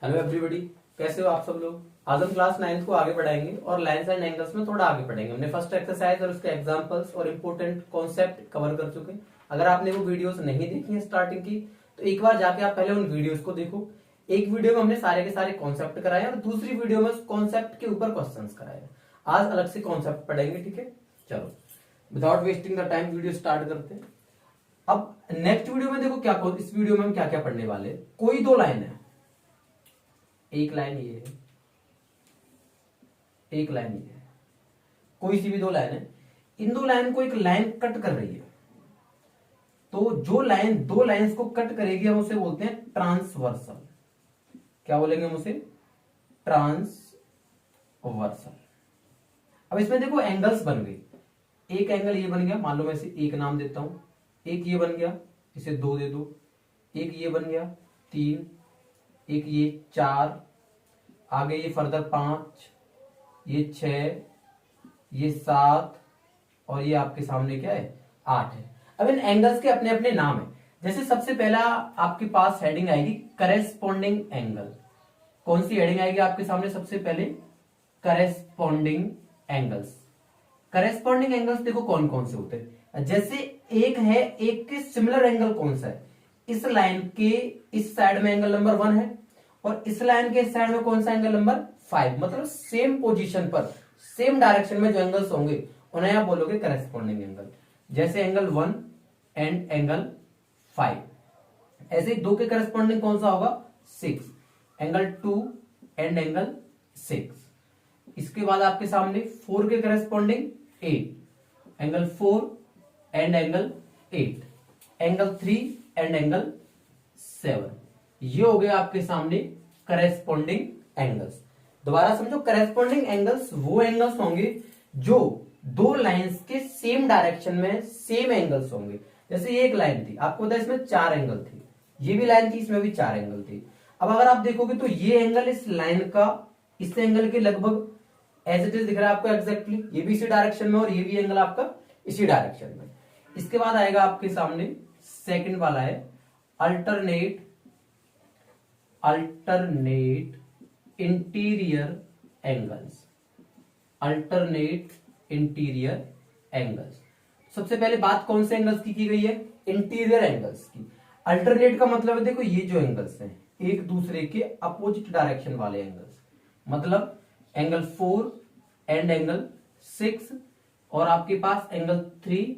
Hello everybody, कैसे हो आप सब लोग। आज हम क्लास 9th को आगे बढ़ाएंगे और लाइंस एंड एंगल्स में थोड़ा आगे बढ़ेंगे। हमने फर्स्ट एक्सरसाइज और उसके एग्जांपल्स और इंपॉर्टेंट कॉन्सेप्ट कवर कर चुके हैं। अगर आपने वो वीडियोस नहीं देखी है स्टार्टिंग की, तो एक बार जाके आप पहले उन वीडियोस को देखो। एक वीडियो में हमने सारे के सारे कॉन्सेप्ट कराए और दूसरी वीडियो में उस कॉन्सेप्ट के ऊपर क्वेश्चन कराए। आज अलग से कॉन्सेप्ट पढ़ेंगे, ठीक है। चलो without wasting the time video start करते हैं। अब नेक्स्ट वीडियो में देखो क्या, इस वीडियो में हम क्या क्या पढ़ने वाले हैं। कोई दो लाइन है, एक लाइन ये है, एक लाइन ये है, कोई सी भी दो लाइन है। इन दो लाइन को एक लाइन कट कर रही है, तो जो लाइन दो लाइंस को कट करेगी हम उसे बोलते हैं ट्रांसवर्सल। क्या बोलेंगे हम उसे? ट्रांसवर्सल। अब इसमें देखो एंगल्स बन गई। एक एंगल ये बन गया, मान लो मैं इसे एक नाम देता हूं। एक ये बन गया, इसे दो दे दो। एक ये बन गया तीन, एक ये चार, आगे ये फर्दर पांच, ये छह, ये सात, और ये आपके सामने क्या है? आठ है। अब इन एंगल्स के अपने अपने नाम है। जैसे सबसे पहला आपके पास हेडिंग आएगी करेस्पॉन्डिंग एंगल। कौन सी हेडिंग आएगी आपके सामने सबसे पहले? Corresponding angles. करेस्पॉन्डिंग एंगल्स देखो कौन कौन से होते हैं। जैसे एक है, एक के सिमिलर एंगल कौन सा है? इस लाइन के इस साइड में एंगल नंबर 1 है और इस लाइन के इस साइड में कौन सा एंगल नंबर 5। मतलब सेम पोजीशन पर, सेम डायरेक्शन में जो एंगल्स होंगे उन्हें आप बोलोगे करेस्पॉन्डिंग एंगल। जैसे एंगल 1 एंड एंगल 5। ऐसे दो के करेस्पॉन्डिंग कौन सा होगा? 6। Angle 2 and angle 6। इसके बाद आपके सामने 4 के corresponding 8। Angle 4 and angle 8। Angle 3 and angle 7। ये हो गए आपके सामने करेस्पॉन्डिंग एंगल्स। दोबारा समझो, करेस्पॉन्डिंग एंगल्स वो एंगल्स होंगे जो दो लाइंस के सेम डायरेक्शन में सेम एंगल्स होंगे। जैसे ये एक लाइन थी, आपको पता है इसमें 4 एंगल थे। ये भी लाइन थी, इसमें भी 4 एंगल थे। अब अगर आप देखोगे तो ये एंगल इस लाइन का इस एंगल के लगभग एज इट इज दिख रहा है आपको एग्जैक्टली। ये भी इसी डायरेक्शन में और ये भी एंगल आपका इसी डायरेक्शन में। इसके बाद आएगा आपके सामने सेकंड वाला है alternate interior angles. Alternate interior angles. सबसे पहले बात कौन से एंगल्स की गई है? इंटीरियर एंगल्स की। अल्टरनेट का मतलब है देखो ये जो एंगल्स हैं एक दूसरे के अपोजिट डायरेक्शन वाले एंगल्स। मतलब एंगल 4 एंड एंगल 6 और आपके पास एंगल 3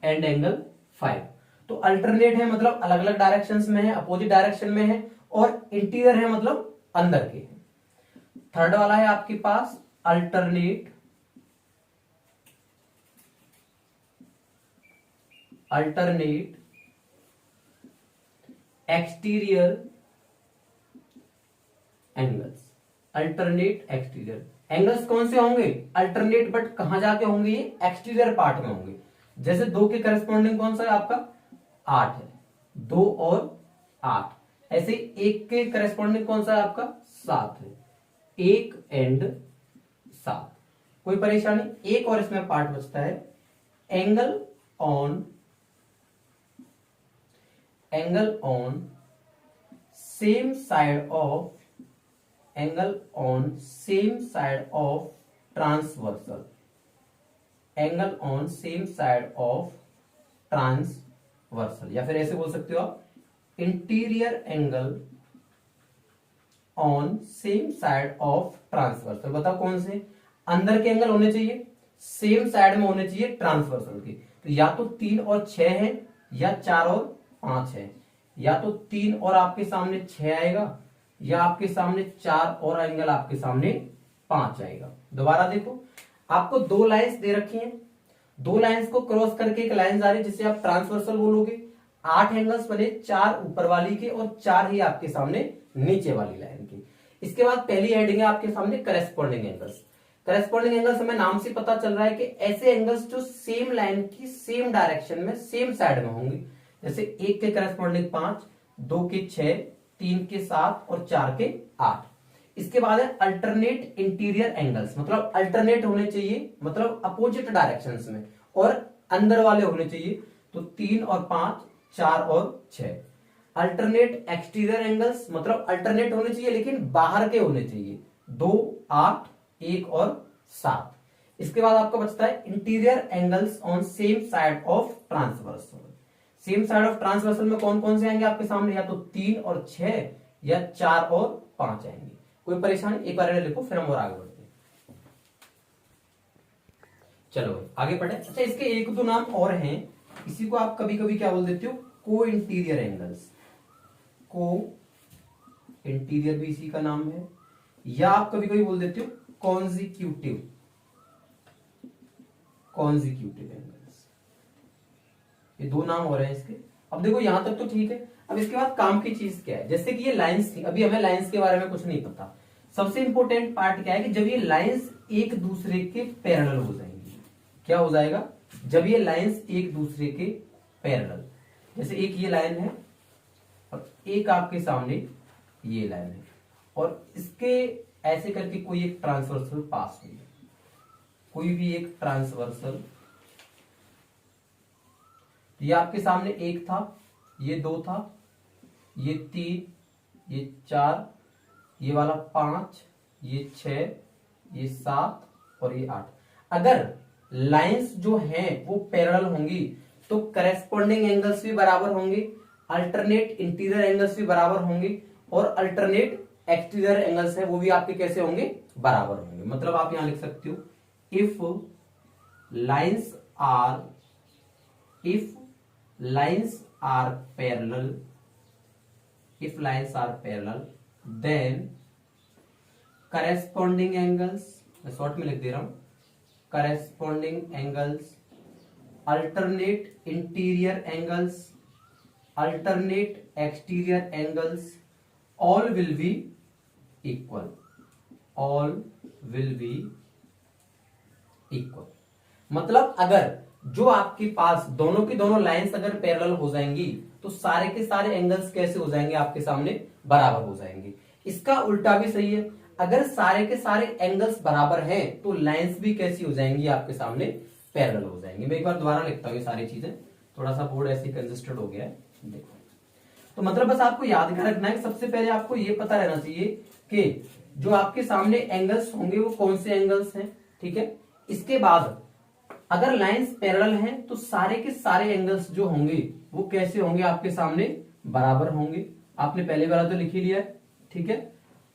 एंड एंगल 5। तो अल्टरनेट है मतलब अलग अलग डायरेक्शंस में है, अपोजिट डायरेक्शन में है, और इंटीरियर है मतलब अंदर के है। थर्ड वाला है आपके पास alternate exterior angles. Alternate exterior angles कौन से होंगे? अल्टरनेट, बट कहां जाके होंगे? ये एक्सटीरियर पार्ट में होंगे। जैसे 2 के करस्पॉन्डिंग कौन सा है आपका? 8 है, 2 और 8। ऐसे 1 के करस्पॉन्डिंग कौन सा है आपका? 7 है, 1 एंड 7। कोई परेशानी? एक और इसमें पार्ट बचता है angle on same side of transversal. Angle on same side of transversal, या फिर ऐसे बोल सकते हो आप interior angle on same side of transversal. बताओ कौन से? अंदर के एंगल होने चाहिए सेम साइड में होने चाहिए ट्रांसवर्सल के। तो या तो 3 और 6 है, या 4 और 5 है। या तो 3 और आपके सामने 6 आएगा, या आपके सामने 4 और एंगल आपके सामने 5 आएगा। दोबारा देखो, आपको दो लाइंस दे रखी हैं, दो लाइंस को क्रॉस करके एक लाइन जा रही है जिसे आप ट्रांसवर्सल बोलोगे। 8 एंगल्स बने, 4 ऊपर वाली के और 4 ही आपके सामने नीचे वाली लाइन के। इसके बाद पहली हेडिंग है आपके सामने करेस्पॉन्डिंग एंगल्स। करेस्पॉन्डिंग एंगल्स हमें नाम से पता चल रहा है कि ऐसे एंगल्स जो सेम लाइन की सेम डायरेक्शन में सेम साइड में होंगे। जैसे 1 के करेस्पॉन्डिंग 5, 2 के 6, 3 के 7 और 4 के 8। इसके बाद है अल्टरनेट इंटीरियर एंगल्स। मतलब अल्टरनेट होने चाहिए, मतलब अपोजिट डायरेक्शंस में, और अंदर वाले होने चाहिए। तो 3 और 5, 4 और 6। अल्टरनेट एक्सटीरियर एंगल्स, मतलब अल्टरनेट होने चाहिए लेकिन बाहर के होने चाहिए, 2, 8, 1 और 7। इसके बाद आपका बचता है interior angles on same side of transversal. Same side of transversal में कौन कौन से आएंगे आपके सामने, या तो 3 और 6 या 4 और 5 आएंगे। कोई परेशानी, एक बार लिखो फिर हम और आगे बढ़ते हैं। चलो आगे बढ़े। अच्छा, इसके एक दो नाम और हैं, इसी को आप कभी कभी क्या बोल देते हो, को इंटीरियर एंगल्स। को इंटीरियर भी इसी का नाम है, या आप कभी कभी बोल देते हो कॉन्जिक्यूटिव, कॉन्जिक्यूटिव एंगल्स। ये दो नाम हो रहे हैं इसके। अब देखो यहां तक तो ठीक है। अब इसके बाद काम की चीज क्या है, जैसे कि ये लाइंस थी, अभी हमें लाइंस के बारे में कुछ नहीं पता। सबसे इंपॉर्टेंट पार्ट क्या है कि जब ये लाइंस एक दूसरे के पैरेलल हो जाएंगी, क्या हो जाएगा, जब ये लाइंस एक दूसरे के पैरेलल, जैसे एक ये लाइन है और एक आपके सामने ये लाइन है, और इसके ऐसे करके कोई एक ट्रांसवर्सल पास हुई, कोई भी एक ट्रांसवर्सल, ये आपके सामने एक था, ये 2 था, ये 3, ये 4, ये वाला 5, ये 6, ये 7 और ये 8। अगर लाइंस जो हैं वो पैरेलल होंगी तो करेस्पॉन्डिंग एंगल्स भी बराबर होंगे, अल्टरनेट इंटीरियर एंगल्स भी बराबर होंगे, और अल्टरनेट एक्सटीरियर एंगल्स है वो भी आपके कैसे होंगे, बराबर होंगे। मतलब आप यहां लिख सकते हो if lines are, if lines are parallel, if lines are parallel then corresponding angles, मैं शॉर्ट में लिख दे रहा हूं, corresponding angles, alternate interior angles, alternate exterior angles, all will be equal, all will be equal। मतलब अगर जो आपके पास दोनों की दोनों लाइंस अगर पैरेलल हो जाएंगी तो सारे के सारे एंगल्स कैसे हो जाएंगे आपके सामने, बराबर हो जाएंगे। इसका उल्टा भी सही है, अगर सारे के सारे एंगल्स बराबर हैं तो लाइंस भी कैसी हो जाएंगी आपके सामने, पैरेलल हो जाएंगे। मैं एक बार दोबारा लिखता हूँ ये सारी चीजें, थोड़ा सा बोर्ड ऐसे कंजेस्टेड हो गया है, देखो। तो मतलब बस आपको याद कर रखना है, सबसे पहले आपको ये पता रहना चाहिए कि जो आपके सामने एंगल्स होंगे वो कौन से एंगल्स हैं, ठीक है। इसके बाद अगर लाइंस पैरेलल हैं तो सारे के सारे एंगल्स जो होंगे वो कैसे होंगे आपके सामने, बराबर होंगे। आपने पहले वाला तो लिख ही लिया है, ठीक है।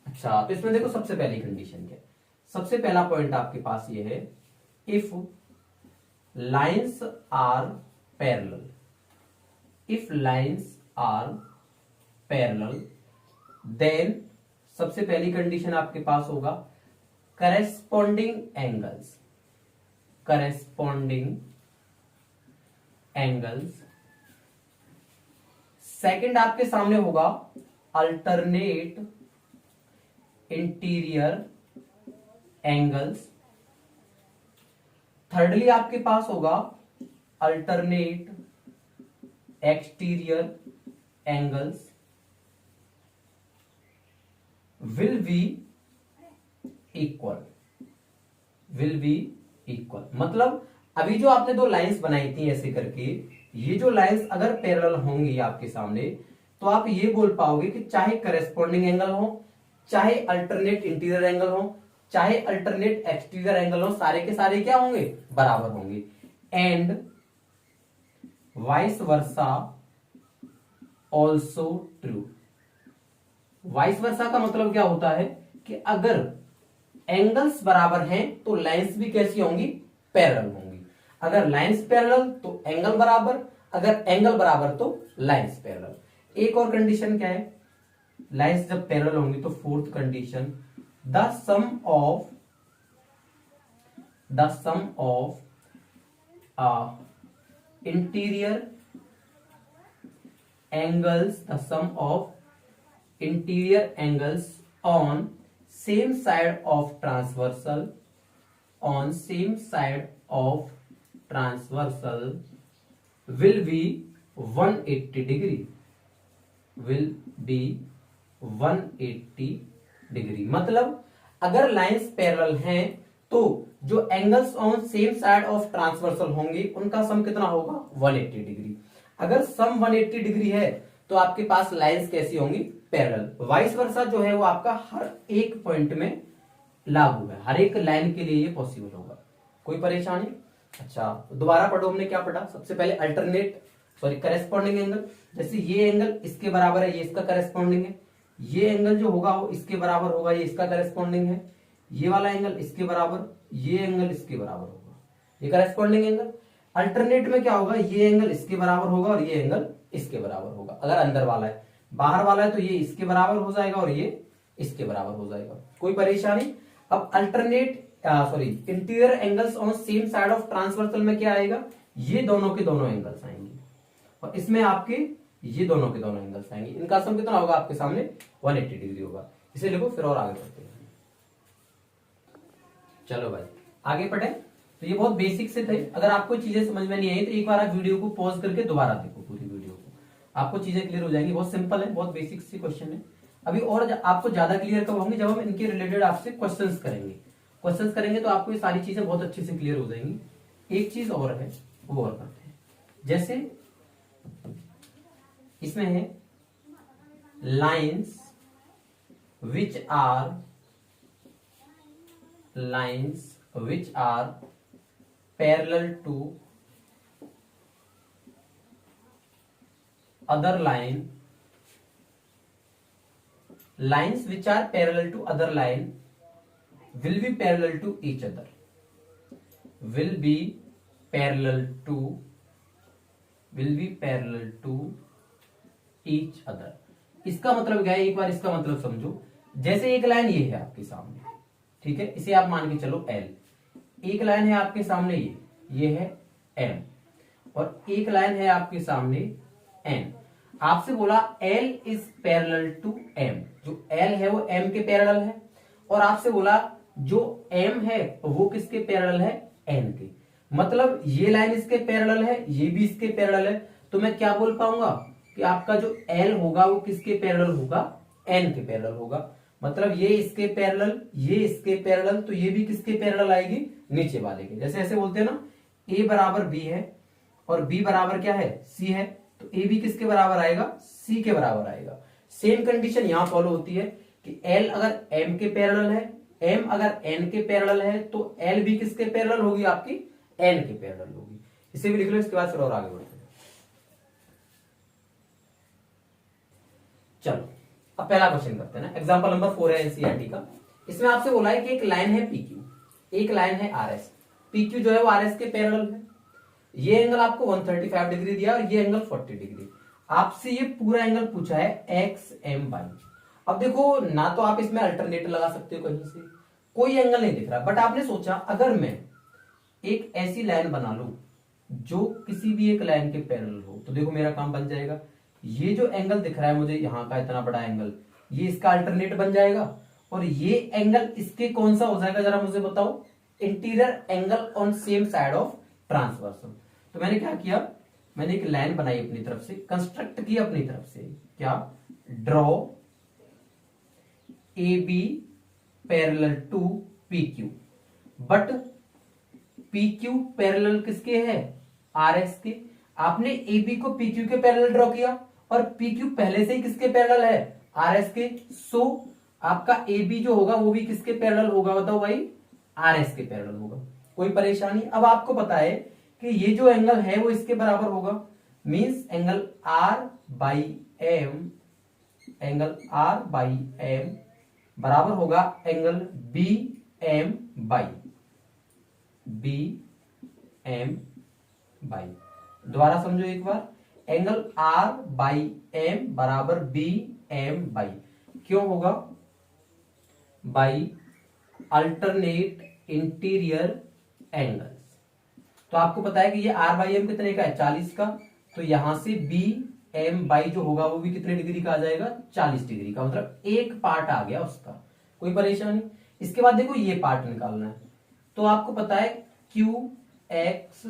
अच्छा, तो इसमें देखो सबसे पहली कंडीशन क्या है, सबसे पहला पॉइंट आपके पास ये है, if lines are parallel, if lines are parallel then सबसे पहली कंडीशन आपके पास होगा corresponding angles, corresponding angles। Second आपके सामने होगा अल्टरनेट इंटीरियर एंगल्स। थर्डली आपके पास होगा alternate exterior angles will be equal, will be equal. मतलब अभी जो आपने दो लाइंस बनाई थी ऐसे करके, ये जो लाइंस अगर पैरेलल होंगी आपके सामने तो आप ये बोल पाओगे कि चाहे करेस्पॉन्डिंग एंगल हो, चाहे अल्टरनेट इंटीरियर एंगल हो, चाहे अल्टरनेट एक्सटीरियर एंगल हो, सारे के सारे क्या होंगे, बराबर होंगे। And vice versa also true. Vice versa का मतलब क्या होता है कि अगर एंगल्स बराबर हैं तो लाइंस भी कैसी होंगी, पैरेलल होंगी। अगर लाइंस पैरेलल तो एंगल बराबर, अगर एंगल बराबर तो लाइंस पैरेलल। एक और कंडीशन क्या है, लाइंस जब पैरेलल होंगी तो fourth condition, the sum of interior angles, the sum of interior angles on same side of transversal, on same side of transversal will be 180 degree, will be 180 degree. मतलब अगर lines parallel हैं तो जो angles on same side of transversal होंगे उनका सम कितना होगा, 180 degree. अगर सम 180 डिग्री है तो आपके पास लाइंस कैसी होंगी, पैरेलल। वाइस वर्सा जो है वो आपका हर एक पॉइंट में लागू है, हर एक लाइन के लिए ये पॉसिबल होगा। कोई परेशानी? अच्छा, दोबारा पढ़ो, हमने क्या पढ़ा? सबसे पहले अल्टरनेट सॉरी करेस्पॉन्डिंग एंगल। जैसे ये एंगल इसके बराबर है, ये इसका करेस्पॉन्डिंग है। ये एंगल जो होगा वो इसके बराबर होगा, ये इसका करेस्पॉन्डिंग है। ये वाला एंगल इसके बराबर, ये एंगल इसके बराबर होगा, ये करेस्पॉन्डिंग एंगल। अल्टरनेट में क्या होगा, ये एंगल इसके बराबर होगा और ये एंगल इसके बराबर होगा अगर अंदर वाला है। बाहर वाला है तो ये इसके बराबर हो जाएगा और ये इसके बराबर हो जाएगा। कोई परेशानी? अब alternate sorry interior angles on same side of transversal में क्या आएगा, ये दोनों के दोनों एंगल्स आएंगे और इसमें आपके ये दोनों के दोनों एंगल्स आएंगे। इनका सम कितना होगा आपके सामने, 180 डिग्री होगा। इसे लिखो, फिर और आगे बढ़ते हैं। चलो भाई आगे पढ़े। तो ये बहुत बेसिक से थे। अगर आपको चीजें समझ में नहीं आई तो एक बार आप वीडियो को पॉज करके दोबारा देखो, पूरी वीडियो को, आपको चीजें क्लियर हो जाएंगी। बहुत सिंपल है, बहुत बेसिक से क्वेश्चन है। अभी और आपको ज्यादा क्लियर कब होंगे, जब हम इनके रिलेटेड आपसे क्वेश्चंस करेंगे। क्वेश्चंस करेंगे तो आपको ये सारी चीजें बहुत अच्छे से क्लियर हो जाएंगी। एक चीज और है, वो और करते हैं। जैसे इसमें है lines which are parallel to other line, lines which are parallel to other line will be parallel to each other, will be parallel to each other। इसका मतलब क्या है, एक बार इसका मतलब समझो। जैसे एक लाइन ये है आपके सामने, ठीक है, इसे आप मान के चलो L। एक लाइन है आपके सामने ये है M, और एक लाइन है आपके सामने N। आपसे बोला L is parallel to M, जो L है वो M के पैरेलल है, और आपसे बोला जो M है वो किसके पैरेलल है, N के। मतलब ये लाइन इसके पैरेलल है, ये भी इसके पैरेलल है, तो मैं क्या बोल पाऊंगा कि आपका जो L होगा वो किसके पैरेलल होगा, N के पैरेलल होगा। मतलब ये इसके पैरेलल, ये इसके पैरेलल, तो ये भी किसके पैरेलल आएगी, नीचे वाले के। जैसे ऐसे बोलते हैं ना, A बराबर B है और B बराबर क्या है, C है, तो ए बी किसके बराबर आएगा, सी के बराबर आएगा। सेम कंडीशन यहां फॉलो होती है कि एल अगर एम के पैरेलल है, एम अगर एन के पैरेलल है, तो एल भी किसके पैरेलल होगी, आपकी एन के पैरेलल होगी। इसे भी लिख लो, इसके बाद फिर और आगे बढ़ते हैं। चलो अब पहला क्वेश्चन करते हैं ना। एग्जांपल नंबर 4 है एनसीईआरटी का। इसमें आपसे बोला है कि एक लाइन है पीक्यू, एक लाइन है आरएस। पीक्यू जो है वो आरएस के पैरेलल है। ये एंगल आपको 135 डिग्री दिया और ये एंगल 40 डिग्री। आपसे ये पूरा एंगल पूछा है एक्स एम वाई। अब देखो, ना तो आप इसमें अल्टरनेट लगा सकते हो, कहीं से कोई एंगल नहीं दिख रहा, बट आपने सोचा अगर मैं एक ऐसी लाइन बना लूं जो किसी भी एक लाइन के पैरेलल हो, तो देखो मेरा काम बन जाएगा। ये जो एंगल दिख रहा है मुझे यहाँ का इतना बड़ा एंगल, ये इसका अल्टरनेट बन जाएगा, और ये एंगल इसके कौन सा हो जाएगा, जरा मुझे बताओ, interior angle on same side of transversal. तो मैंने क्या किया, मैंने एक लाइन बनाई अपनी तरफ से, कंस्ट्रक्ट की अपनी तरफ से, क्या, draw A B parallel to P Q. But P Q parallel किसके है, आर एस के। आपने ए बी को पी क्यू के पैरेलल ड्रॉ किया और पी क्यू पहले से ही किसके पैरेलल है, आर एस के। सो आपका ए बी जो होगा वो भी किसके पैरेलल होगा, बताओ भाई, आर एस के पैरेलल होगा। कोई परेशानी? अब आपको पता है कि ये जो एंगल है वो इसके बराबर होगा, means angle R by M, angle R by M बराबर होगा एंगल बी एम बाई दोबारा समझो एक बार, एंगल आर बाई एम बराबर बी एम बाई। क्यों होगा, बाई अल्टरनेट इंटीरियर एंगल्स। तो आपको पता है कि ये आर बाई एम कितने का है, 40 का, तो यहां से बी एम बाई जो होगा वो भी कितने डिग्री का आ जाएगा, 40 डिग्री का। मतलब एक पार्ट आ गया उसका। कोई परेशानी? इसके बाद देखो ये पार्ट निकालना है, तो आपको पता है Q X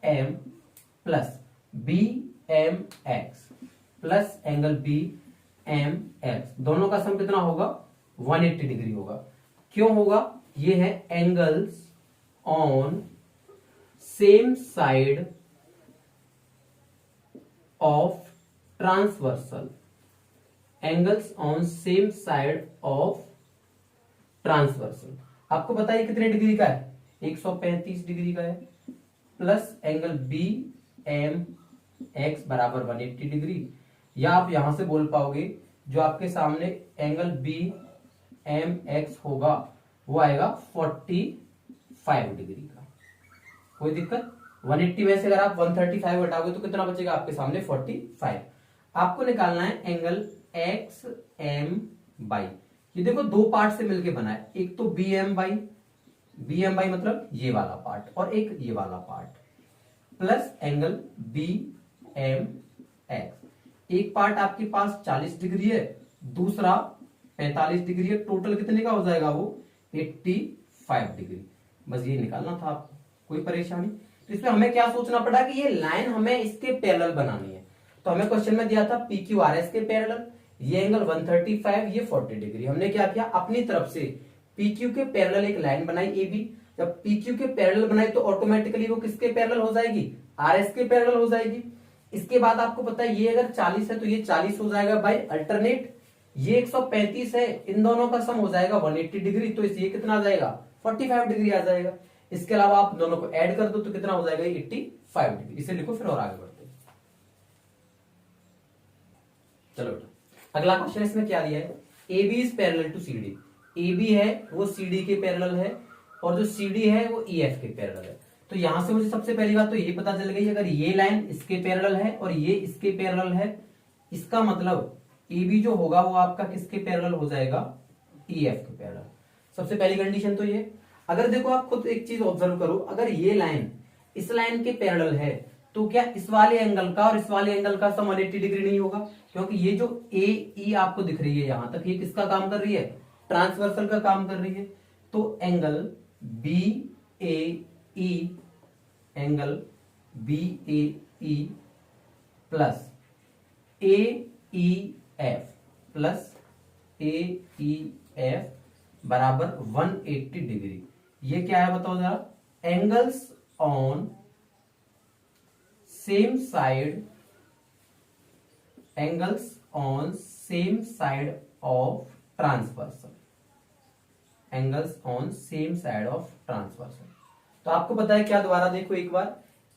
M plus B M X plus angle B M X, दोनों का सम कितना होगा, 180 डिग्री होगा। क्यों होगा, ये है angles on same side of transversal, angles on same side of transversal. आपको पता है कितने डिग्री का है, 135 डिग्री का है, plus angle B M X बराबर 180 डिग्री। या आप यहां से बोल पाओगे जो आपके सामने एंगल बी एम एक्स होगा वो आएगा 45 डिग्री का। कोई दिक्कत? 180 में से अगर आप 135 हटाओगे तो कितना बचेगा आपके सामने? 45। आपको निकालना है एंगल एक्स एम बाई, ये देखो दो पार्ट से मिलके बना है, एक तो बी एम बाई मतलब ये वाला पार्ट, और एक ये वाला part, plus angle B M X. एक पार्ट आपके पास 40 डिग्री है, दूसरा 45 डिग्री है, टोटल कितने का हो जाएगा वो? 85 डिग्री। बस ये निकालना था आपको, कोई परेशानी? तो इसमें हमें क्या सोचना पड़ा कि ये लाइन हमें इसके पैरेलल बनानी है। तो हमें क्वेश्चन में दिया था पी क्यू आर एस के पैरेलल, ये एंगल 135, ये 40 डिग्री। हमने क्या किया, अपनी तरफ से पी क्यू के पैरेलल एक लाइन बनाई ए बी। जब पी क्यू के पैरेलल बनाई तो ऑटोमेटिकली वो किसके पैरेलल हो जाएगी? आर एस के पैरेलल हो जाएगी। इसके बाद आपको पता है ये अगर 40 है तो ये 40 हो जाएगा बाय अल्टरनेट, ये 135 है, इन दोनों का सम हो जाएगा 180 डिग्री, तो ये कितना आ जाएगा? 45 डिग्री आ जाएगा। इसके अलावा आप दोनों को ऐड कर दो तो कितना हो जाएगा? 85 डिग्री। इसे लिखो फिर और आगे बढ़ते हैं। चलो बेटा अगला क्वेश्चन इसमें क्या दिया है? A B is parallel to C D. A B है वो सी डी के पैरेलल है, और जो सी डी है वो ई एफ के पैरेलल है। तो यहां से मुझे सबसे पहली बात तो ये पता चल गई, अगर ये लाइन इसके पैरेलल है और ये इसके पैरेलल है, इसका मतलब ए बी जो होगा वो आपका किसके पैरेलल हो जाएगा? ई एफ के पैरेलल। सबसे पहली कंडीशन तो ये। अगर देखो आप खुद एक चीज ऑब्जर्व करो, अगर ये लाइन इस लाइन के पैरेलल है तो क्या इस वाले एंगल का और इस वाले एंगल का सम 180 डिग्री नहीं होगा? क्योंकि ये जो ए ई आपको दिख रही है यहां तक, ये किसका काम कर रही है? ट्रांसवर्सल का काम कर रही है। तो angle B A E, angle B A E plus A E F plus A E F बराबर 180 डिग्री। ये क्या है बताओ जरा? Angles on same side, angles on same side of transversal, angles on same side of transversal. तो आपको पता है क्या? दोबारा देखो एक बार,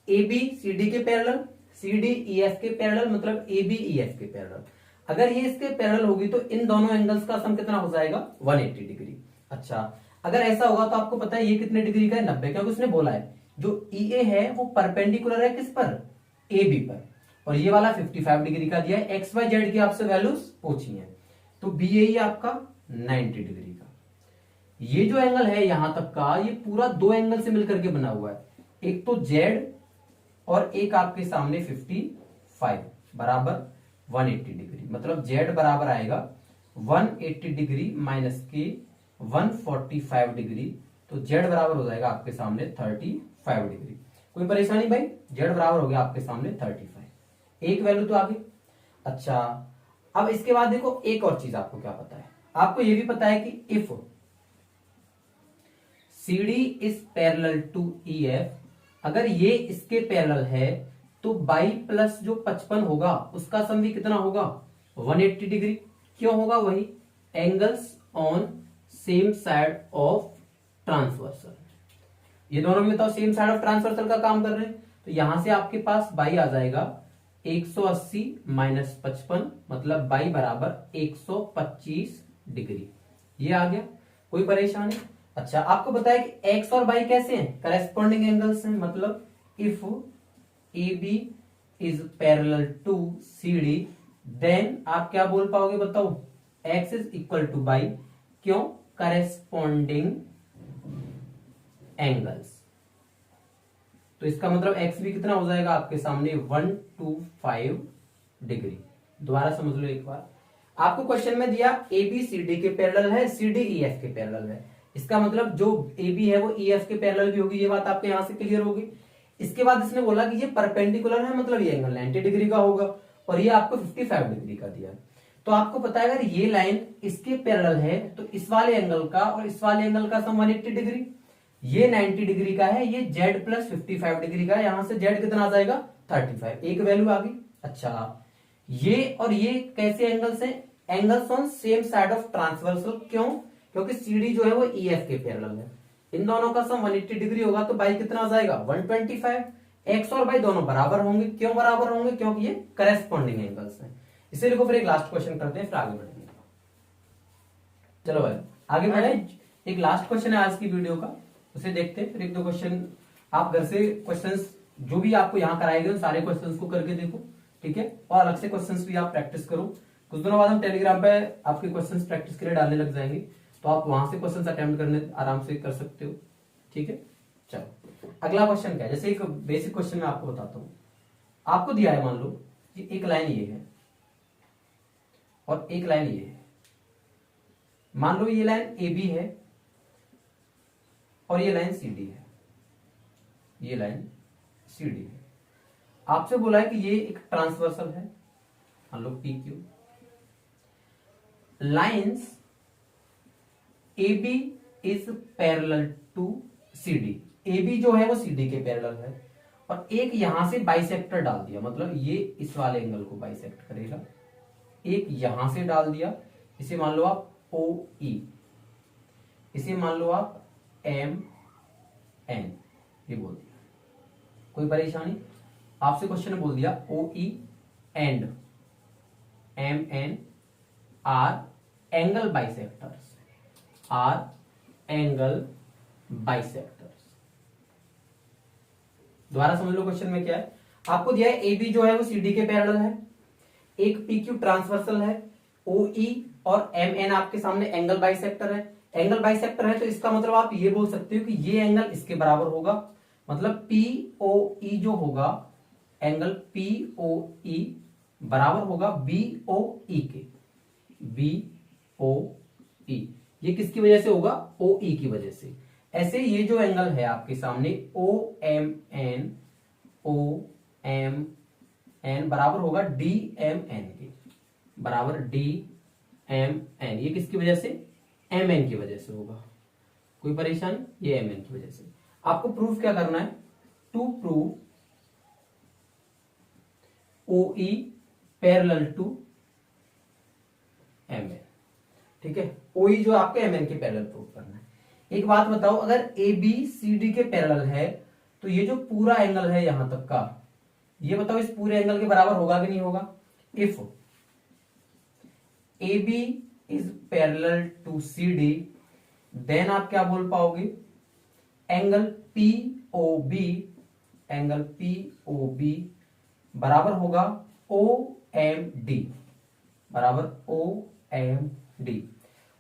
ए बी सी डी के parallel, C D E F के पैरेलल, मतलब ए बी ई एफ के पैरेलल। अगर ये इसके पैरेलल होगी तो इन दोनों एंगल्स का सम कितना हो जाएगा? 180 डिग्री। अच्छा अगर ऐसा होगा तो आपको पता है ये कितने डिग्री का है? 90, क्योंकि उसने बोला है जो ई ए है वो परपेंडिकुलर है किस पर? ए बी पर, और ये वाला 55 डिग्री का दिया है। एक्स वाई जेड की आपसे वैल्यूज पूछी है, तो बी ए आपका 90 डिग्री का। ये जो एंगल है यहां तक का, ये पूरा दो एंगल से मिलकर के बना हुआ है, एक तो जेड और एक आपके सामने 55 बराबर 180 डिग्री। मतलब जेड बराबर आएगा 180 डिग्री माइनस के 145 डिग्री, तो जेड बराबर हो जाएगा आपके सामने 35 डिग्री। कोई परेशानी भाई? जेड बराबर हो गया आपके सामने 35, एक वैल्यू तो आ गई। अच्छा अब इसके बाद देखो एक और चीज आपको क्या पता है? आपको ये भी पता है कि if C D is parallel to E F, अगर ये इसके पैरेलल है तो बाई प्लस जो 55 होगा उसका सम भी कितना होगा? 180 डिग्री। क्यों होगा? वही angles on same side of transversal. ये दोनों में बताओ सेम साइड ऑफ ट्रांसवर्सल का काम कर रहे हैं, तो यहां से आपके पास बाई आ जाएगा 180 माइनस 55, मतलब बाई बराबर 125 डिग्री। ये आ गया, कोई परेशानी? अच्छा आपको पता है कि एक्स और बाई कैसे हैं? करेस्पॉन्डिंग एंगल्स हैं। मतलब if A B is parallel to C D, then आप क्या बोल पाओगे बताओ? X is equal to Y. क्यों? Corresponding angles. तो इसका मतलब एक्स भी कितना हो जाएगा आपके सामने? 125 डिग्री। दोबारा समझ लो एक बार, आपको क्वेश्चन में दिया ए बी सी डी के पैरेलल है, सी डी ई एफ के पैरेलल है। इसका मतलब जो ए बी है वो ई एफ के पैरेलल भी होगी। ये बात आपके यहां से क्लियर होगी। इसके बाद इसने बोला कि ये परपेंडिकुलर है, मतलब ये एंगल 90 डिग्री का होगा, और ये आपको 55 डिग्री का दिया। तो आपको पता है अगर ये लाइन इसके पैरेलल है तो इस वाले एंगल का और इस वाले एंगल का सम 180 डिग्री। ये 90 डिग्री का है, ये जेड प्लस 55 डिग्री का है। यहां से जेड कितना आ जाएगा? 35, एक वैल्यू आ गई। अच्छा, ये और ये कैसे एंगल्स हैं? Angles on same side of transversal. क्यों? क्योंकि CD जो है वो EF के पैरेलल है। इन दोनों का सम 180 डिग्री होगा तो बाई कितना आ जाएगा? 125। एक्स और बाई दोनों बराबर होंगे। क्यों बराबर होंगे? क्योंकि ये करेस्पॉन्डिंग एंगल्स हैं। इसे देखो, फिर एक लास्ट क्वेश्चन करते हैं, फिर आगे बढ़ेंगे। चलो भाई आगे बढ़े। एक लास्ट क्वेश्चन है आज की वीडियो का, उसे देखते हैं। फिर एक दो क्वेश्चन आप घर से क्वेश्चंस जो भी आपको यहाँ कराए गए उन सारे क्वेश्चंस को करके देखो, ठीक है। और अलग से क्वेश्चंस भी आप प्रैक्टिस करो। कुछ दिनों बाद हम टेलीग्राम पे आपके क्वेश्चंस प्रैक्टिस के लिए डालने लग जाएंगे, तो आप वहां से क्वेश्चंस अटेम्प्ट करने आराम से कर सकते हो, ठीक है। चलो अगला क्वेश्चन क्या है? जैसे एक बेसिक क्वेश्चन मैं आपको बताता हूँ। आपको दिया है, मान लो कि एक लाइन ये है और एक लाइन ये है। मान लो ये लाइन AB है और ये लाइन CD है। ये लाइन CD है। आपसे बोला है कि ये एक ट्रांसवर्सल है, मान लो PQ। Lines AB is parallel to CD। AB जो है वो CD के पैरेलल है, और एक यहां से बाइसेक्टर डाल दिया, मतलब ये इस वाले एंगल को बाइसेक्ट करेगा। एक यहां से डाल दिया, इसे मान लो आप OE, इसे मान लो आप MN, ये बोल दिया। कोई परेशानी? आपसे क्वेश्चन बोल दिया OE and MN R angle bisectors, R angle bisectors. दोबारा समझ लो क्वेश्चन में क्या है। आपको दिया है AB जो है वो CD के पैरेलल है, एक PQ ट्रांसवर्सल है, OE और MN आपके सामने एंगल बाइसेक्टर है। एंगल बाइसेक्टर है तो इसका मतलब आप ये बोल सकते हो कि ये एंगल इसके बराबर होगा, मतलब POE जो होगा, एंगल POE बराबर होगा BOE के। BOE ये किसकी वजह से होगा? OE की वजह से। ऐसे ये जो एंगल है आपके सामने OMN, OMN बराबर होगा DMN के, बराबर DMN। ये किसकी वजह से? MN की वजह से होगा। कोई परेशानी? ये MN की वजह से। आपको प्रूफ क्या करना है? To prove OE parallel to MN, ठीक है। OE जो आपके MN के पैरेलल प्रूव करना है। एक बात बताओ, अगर AB CD के पैरेलल है तो ये जो पूरा एंगल है यहां तक का, ये बताओ इस पूरे एंगल के बराबर होगा कि नहीं होगा? If AB is parallel to CD, then आप क्या बोल पाओगे? एंगल POB, एंगल POB बराबर होगा OMD, बराबर OMD।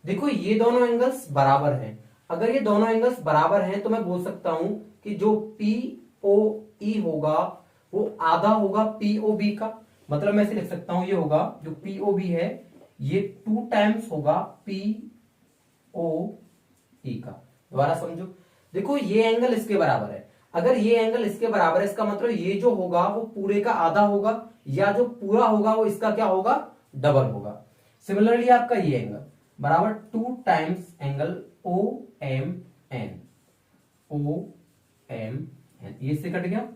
देखो ये दोनों एंगल्स बराबर हैं। अगर ये दोनों एंगल्स बराबर हैं तो मैं बोल सकता हूं कि जो POE होगा वो आधा होगा POB का। मतलब मैं इसे लिख सकता हूं, ये होगा जो POB है ये 2 टाइम्स होगा POE का। दोबारा समझो, देखो ये एंगल इसके बराबर है। अगर ये एंगल इसके बराबर है, इसका मतलब ये जो होगा वो पूरे का आधा होगा, या जो पूरा होगा वो इसका क्या होगा? डबल होगा। सिमिलरली आपका ये एंगल बराबर 2 टाइम्स एंगल OMN, OMN ये इससे कट गया,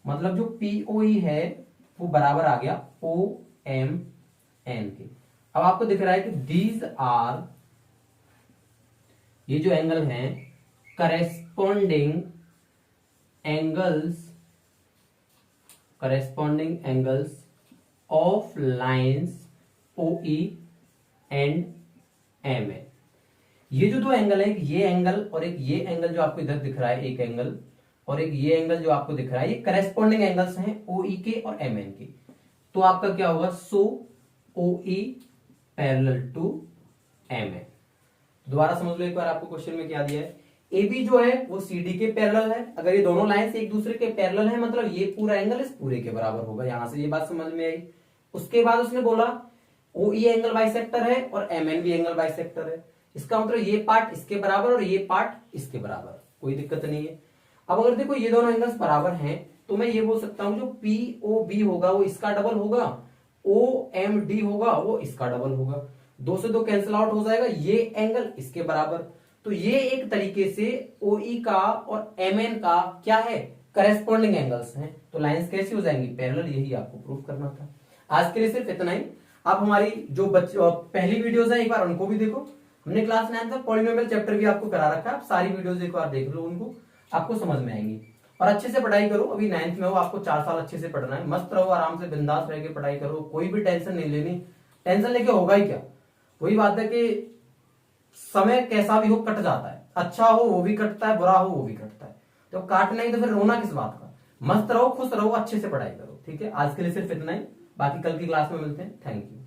मतलब जो POE है वो बराबर आ गया OMN के। अब आपको दिख रहा है कि दीज आर, ये जो एंगल हैं, corresponding angles of lines OE and MN। ये जो दो एंगल है, ये एंगल और एक ये एंगल जो आपको इधर दिख रहा है, एक एंगल और एक ये एंगल जो आपको दिख रहा है, ये करेस्पॉन्डिंग एंगल्स हैं OE के और MN के। तो आपका क्या होगा? सो OE पैरेलल टू MN। दोबारा समझ लो एक बार, आपको क्वेश्चन में क्या दिया है। AB जो है वो CD के पैरेलल है। अगर ये दोनों लाइंस एक दूसरे के पैरेलल है, मतलब ये पूरा एंगल इस पूरे के बराबर होगा। यहां से ये बात समझ में आई। उसके बाद उसने बोला OE एंगल बाइसेक्टर है और MN भी एंगल बाइसेक्टर है। इसका मतलब ये पार्ट इसके बराबर और ये पार्ट इसके बराबर, कोई दिक्कत नहीं है। अब अगर देखो ये दोनों एंगल्स बराबर हैं तो मैं ये बोल सकता हूं जो POB होगा वो इसका डबल होगा, OMD होगा वो इसका डबल होगा। 2 से 2 कैंसिल आउट हो जाएगा, ये एंगल इसके बराबर। तो ये एक तरीके से OE का और MN का क्या है? करेस्पॉन्डिंग एंगल्स हैं, तो लाइंस कैसी हो जाएंगी, पैरेलल। यही आपको प्रूव करना था। आज के लिए सिर्फ इतना ही। आप हमारी जो पहली वीडियोस है एक बार उनको भी देखो। हमने क्लास 9 तक पॉलिनोमियल चैप्टर भी आपको करा रखा है, आप सारी वीडियोस एक बार देख लो, उनको आपको समझ में आएंगी। और अच्छे से पढ़ाई करो, अभी 9th में हो, आपको 4 साल अच्छे से पढ़ना है। मस्त रहो, आराम से बिंदास रह के पढ़ाई करो, कोई भी टेंशन नहीं लेनी। टेंशन लेके होगा ही क्या, वही बात है कि समय कैसा भी हो कट जाता है, अच्छा हो वो भी कटता है, बुरा हो वो भी कटता है। तो काटना ही तो फिर रोना किस बात का। मस्त रहो, खुश रहो, अच्छे से पढ़ाई करो। ठीक है, आज के लिए सिर्फ इतना ही, बाकी कल की क्लास में मिलते हैं। Thank you.